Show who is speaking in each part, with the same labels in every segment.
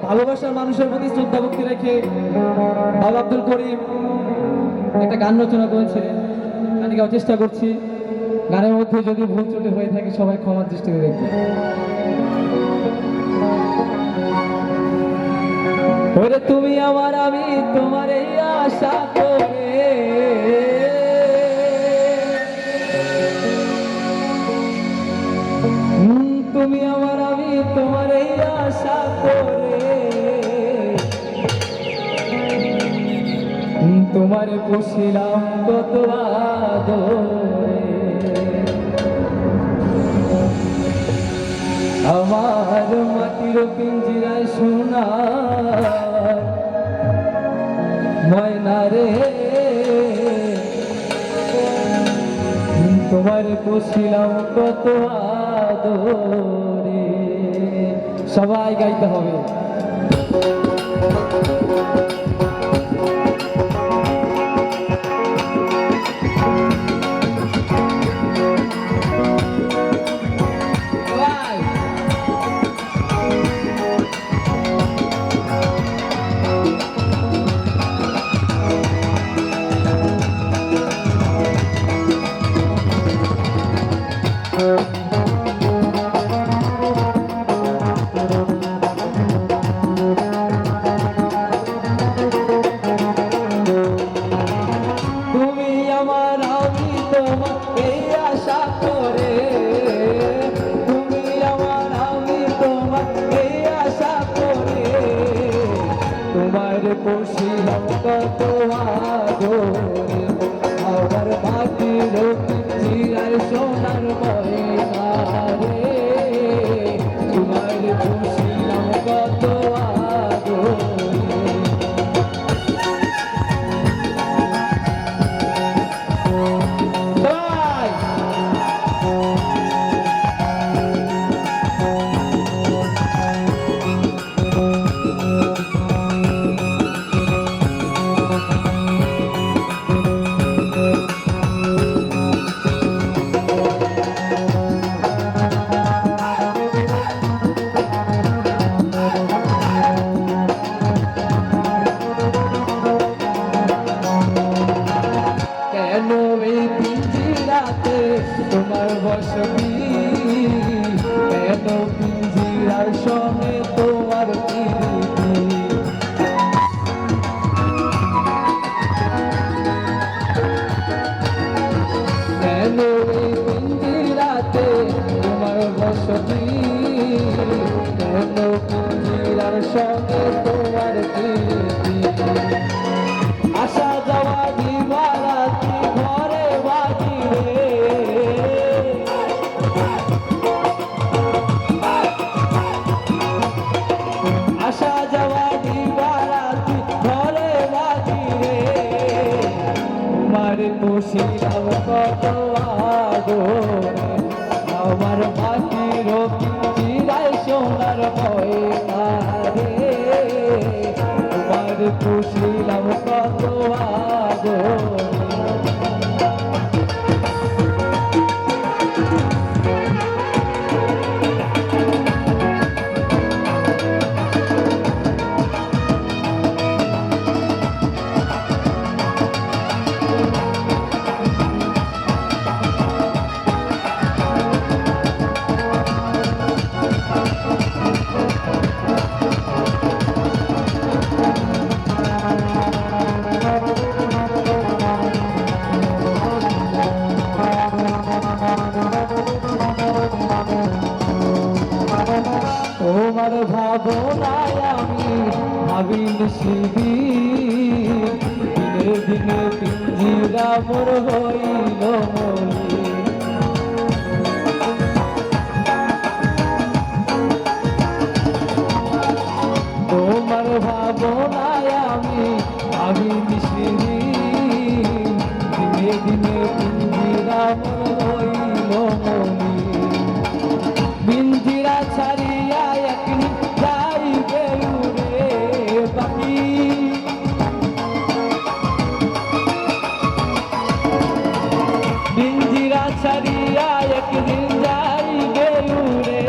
Speaker 1: ভালোবাসার মানুষের প্রতি শ্রদ্ধা ভক্তি রেখে বাবা আব্দুল করিম একটা গান রচনা করেছিলেন, গান গাওয়ার চেষ্টা করছি। গানের মধ্যে যদি ভুল ত্রুটি হয়ে থাকে সবাই ক্ষমার দৃষ্টিতে দেখবে। ওরে তুমি আমার, আমি তোমার এই আশা করে, তুমি আমার, আমি তোমার এই আশা করে, তোমার পুষিলাম কত আদরে। আমার মাটির পিঞ্জিরায় সোনা ময়না রে, তোমার পুষিলাম কত আদরে। সবাই গাইতে হবে। পুষিলাম কত আদরে, আমার মাটির পিঞ্জিরায় সোনার ময়না রে, তোমার পুষিলাম কত আদরে। তোমার বসবি কেন পিঞ্জিরার সঙ্গে তোমার প্রীতি, কেন এই পিঞ্জিরাতে তোমার বসবি, কেন পিঞ্জিরার সঙ্গে তোমার প্রীতি। আসা যাওয়া দিবারাতি ঘরে বাজি রে, আসা যাওয়া দিবারাতি ঘরে বাজি রে, তোমার পুষিলাম কত আদরে, আমার মাটির পিঞ্জিরায় সোনার ময়না রে, তোমার পুষিলাম কত আদরে। তোমার ভাবনায় আমি ভাবিনি সেদিন, দিনে দিনে পিঞ্জিরা মোর হইল মলিন। তোমার ভাবনায় আমি ভাবিনি সেদিন, দিনে দিনে পিঞ্জিরা মোর হইল মলিন। পিঞ্জিরা ছাড়িয়া একদিন যাইবে উড়ে পাখি, পিঞ্জিরা ছাড়িয়া একদিন যাইবে উড়ে,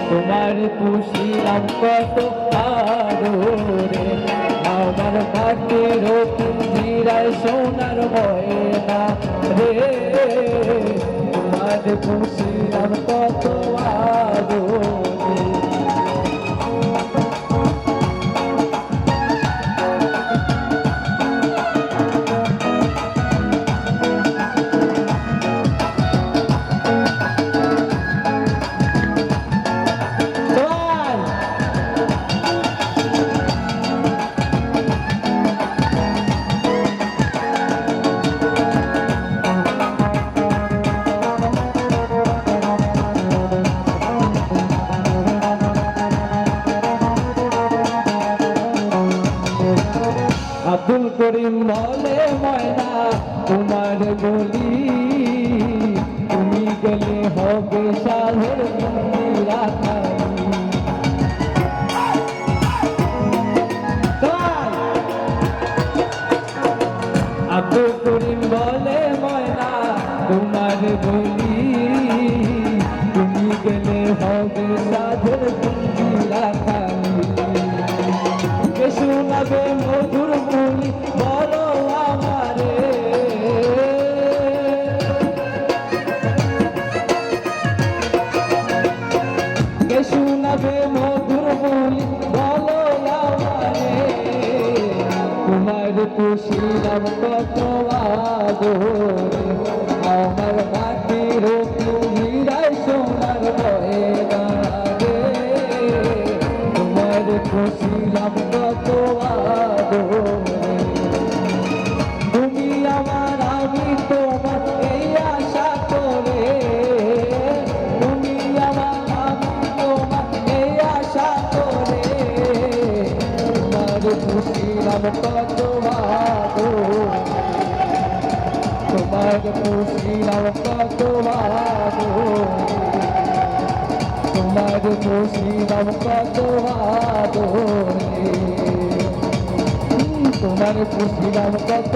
Speaker 1: তোমার পুষি পুষিলাম কত আদরে আমার মাটির পিঞ্জিরায় সোনার ময়না রে তোমার পুষিলাম কত আদরে আব্দুল করিম বলে ময়না তোমার বলি তুমি গেলে হবে সাধের আব্দুল করিম বলে ময়না তোমার বলি তুমি গেলে হবে সাধের শোনাবে মধুর বলি বলো আমারে কে শোনাবে মধুর বলি বলো আমারে তোমার পুষিলাম কত আদরে আমার মাটির পুহিরায় সোনার ময়না রে তোমার পুষিলাম কত আদরে তুমি আমার আমি তোমার এই আশা করে তুমি আমার আমি তোমার এই আশা করে তোমার পুষিলাম কত আদরে তোমার পুষিলাম কত আদরে তোমার পুষিলাম কত আদরে তোমার পুষিলাম কত